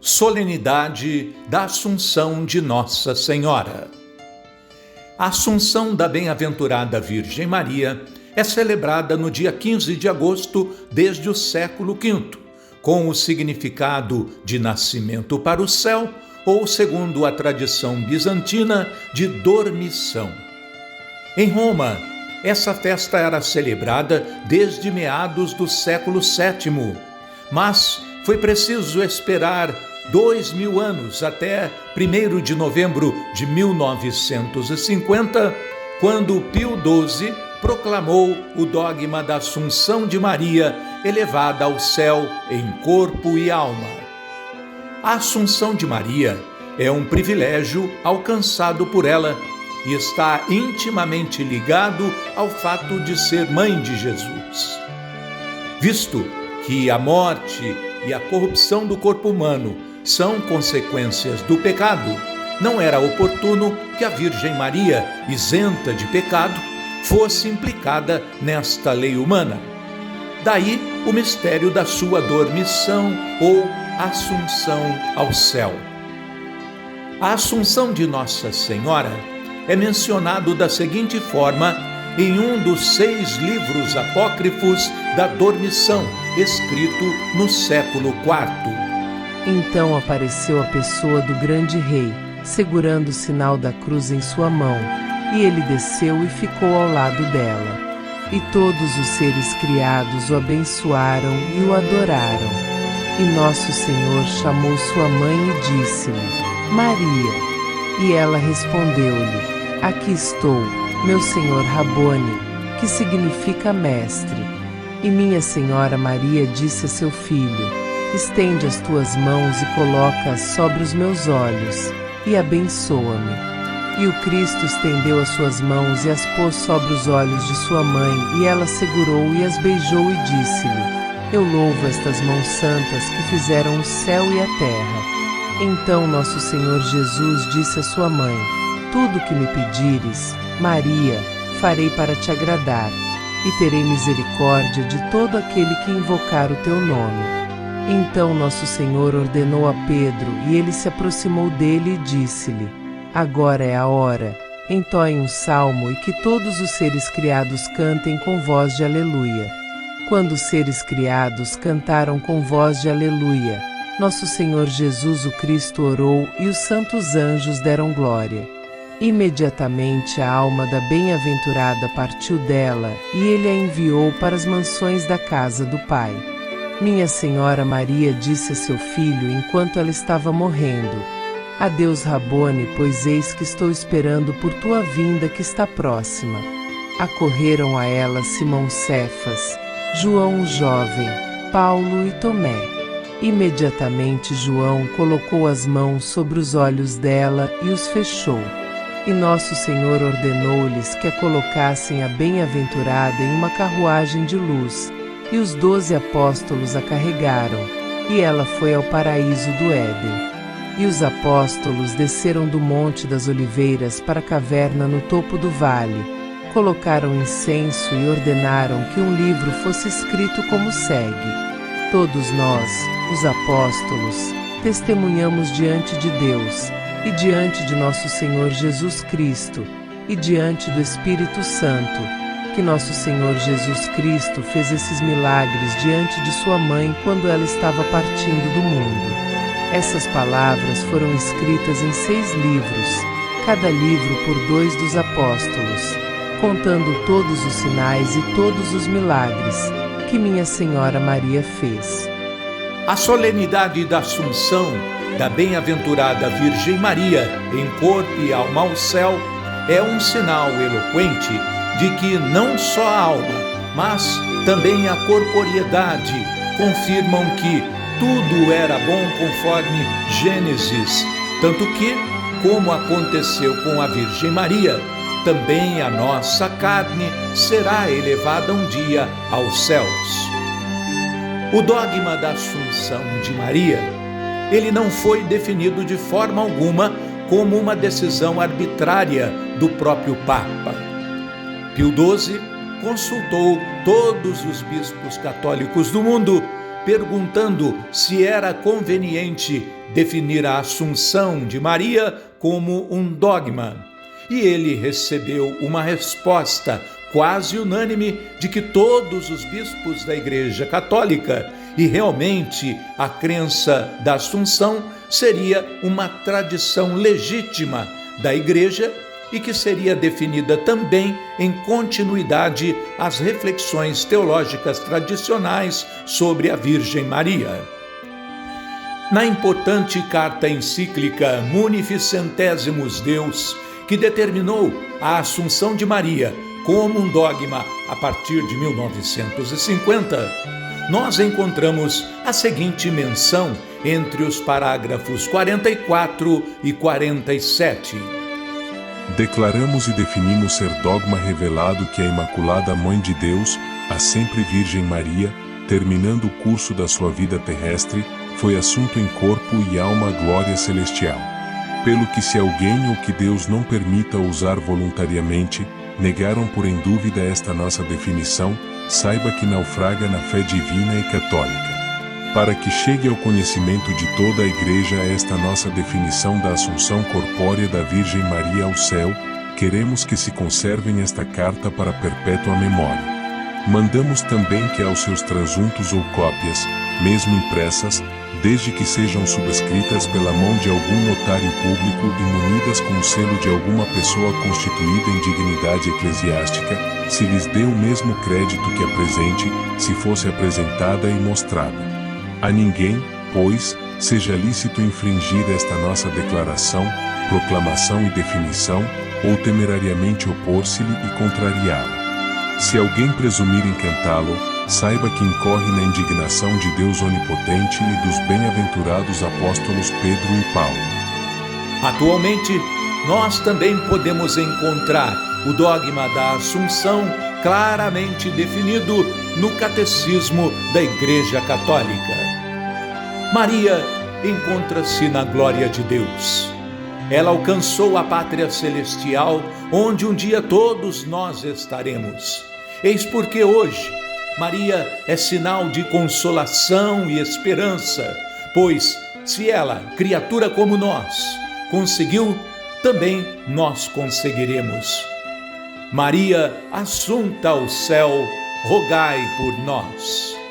Solenidade da Assunção de Nossa Senhora. A Assunção da Bem-aventurada Virgem Maria é celebrada no dia 15 de agosto desde o século V, com o significado de nascimento para o céu ou, segundo a tradição bizantina, de dormição. Em Roma, essa festa era celebrada desde meados do século VII, mas foi preciso esperar 2000 anos até 1º de novembro de 1950, quando Pio XII proclamou o dogma da Assunção de Maria, elevada ao céu em corpo e alma. A Assunção de Maria é um privilégio alcançado por ela e está intimamente ligado ao fato de ser mãe de Jesus. Visto que a morte e a corrupção do corpo humano são consequências do pecado, não era oportuno que a Virgem Maria, isenta de pecado, fosse implicada nesta lei humana. Daí o mistério da sua dormição ou assunção ao céu. A Assunção de Nossa Senhora é mencionado da seguinte forma em um dos 6 livros apócrifos da dormição, escrito no século IV. Então apareceu a pessoa do grande rei, segurando o sinal da cruz em sua mão, e ele desceu e ficou ao lado dela. E todos os seres criados o abençoaram e o adoraram. E Nosso Senhor chamou sua mãe e disse-lhe: Maria. E ela respondeu-lhe: Aqui estou, meu Senhor Rabone, que significa mestre. E minha Senhora Maria disse a seu filho: Estende as tuas mãos e coloca-as sobre os meus olhos, e abençoa-me. E o Cristo estendeu as suas mãos e as pôs sobre os olhos de sua mãe, e ela segurou e as beijou e disse-lhe: Eu louvo estas mãos santas que fizeram o céu e a terra. Então Nosso Senhor Jesus disse a sua mãe: Tudo que me pedires, Maria, farei para te agradar, e terei misericórdia de todo aquele que invocar o teu nome. Então Nosso Senhor ordenou a Pedro, e ele se aproximou dele e disse-lhe: Agora é a hora, entoie um salmo e que todos os seres criados cantem com voz de aleluia. Quando os seres criados cantaram com voz de aleluia, Nosso Senhor Jesus o Cristo orou e os santos anjos deram glória. Imediatamente a alma da bem-aventurada partiu dela e ele a enviou para as mansões da casa do Pai. Minha Senhora Maria disse a seu filho enquanto ela estava morrendo: Adeus, Rabone, pois eis que estou esperando por tua vinda que está próxima. Acorreram a ela Simão Cefas, João o jovem, Paulo e Tomé. Imediatamente João colocou as mãos sobre os olhos dela e os fechou. E Nosso Senhor ordenou-lhes que a colocassem a bem-aventurada em uma carruagem de luz, e os 12 apóstolos a carregaram, e ela foi ao paraíso do Éden. E os apóstolos desceram do Monte das Oliveiras para a caverna no topo do vale, colocaram incenso e ordenaram que um livro fosse escrito como segue: Todos nós, os apóstolos, testemunhamos diante de Deus, e diante de Nosso Senhor Jesus Cristo, e diante do Espírito Santo, que Nosso Senhor Jesus Cristo fez esses milagres diante de sua mãe quando ela estava partindo do mundo. Essas palavras foram escritas em 6 livros, cada livro por 2 dos apóstolos, contando todos os sinais e todos os milagres que minha Senhora Maria fez. A solenidade da Assunção da Bem-aventurada Virgem Maria em corpo e alma ao céu é um sinal eloquente de que não só a alma, mas também a corporeidade confirmam que tudo era bom conforme Gênesis, tanto que, como aconteceu com a Virgem Maria, também a nossa carne será elevada um dia aos céus. O dogma da Assunção de Maria, ele não foi definido de forma alguma como uma decisão arbitrária do próprio Papa. Pio XII consultou todos os bispos católicos do mundo perguntando se era conveniente definir a Assunção de Maria como um dogma. E ele recebeu uma resposta quase unânime de que todos os bispos da Igreja Católica e realmente a crença da Assunção seria uma tradição legítima da Igreja e que seria definida também em continuidade às reflexões teológicas tradicionais sobre a Virgem Maria. Na importante carta encíclica Munificentesimus Deus, que determinou a Assunção de Maria como um dogma a partir de 1950, nós encontramos a seguinte menção entre os parágrafos 44 e 47. Declaramos e definimos ser dogma revelado que a Imaculada Mãe de Deus, a sempre Virgem Maria, terminando o curso da sua vida terrestre, foi assunto em corpo e alma à glória celestial. Pelo que se alguém ou que Deus não permita usar voluntariamente, negaram por em dúvida esta nossa definição, saiba que naufraga na fé divina e católica. Para que chegue ao conhecimento de toda a Igreja esta nossa definição da Assunção corpórea da Virgem Maria ao céu, queremos que se conservem esta carta para perpétua memória. Mandamos também que aos seus transuntos ou cópias, mesmo impressas, desde que sejam subscritas pela mão de algum notário público e munidas com o selo de alguma pessoa constituída em dignidade eclesiástica, se lhes dê o mesmo crédito que a presente, se fosse apresentada e mostrada. A ninguém, pois, seja lícito infringir esta nossa declaração, proclamação e definição, ou temerariamente opor-se-lhe e contrariá-la. Se alguém presumir incantá-lo, saiba que incorre na indignação de Deus onipotente e dos bem-aventurados apóstolos Pedro e Paulo. Atualmente, nós também podemos encontrar o dogma da Assunção claramente definido no Catecismo da Igreja Católica. Maria encontra-se na glória de Deus. Ela alcançou a pátria celestial, onde um dia todos nós estaremos. Eis porque hoje Maria é sinal de consolação e esperança, pois se ela, criatura como nós, conseguiu, também nós conseguiremos. Maria, assunta ao céu, rogai por nós.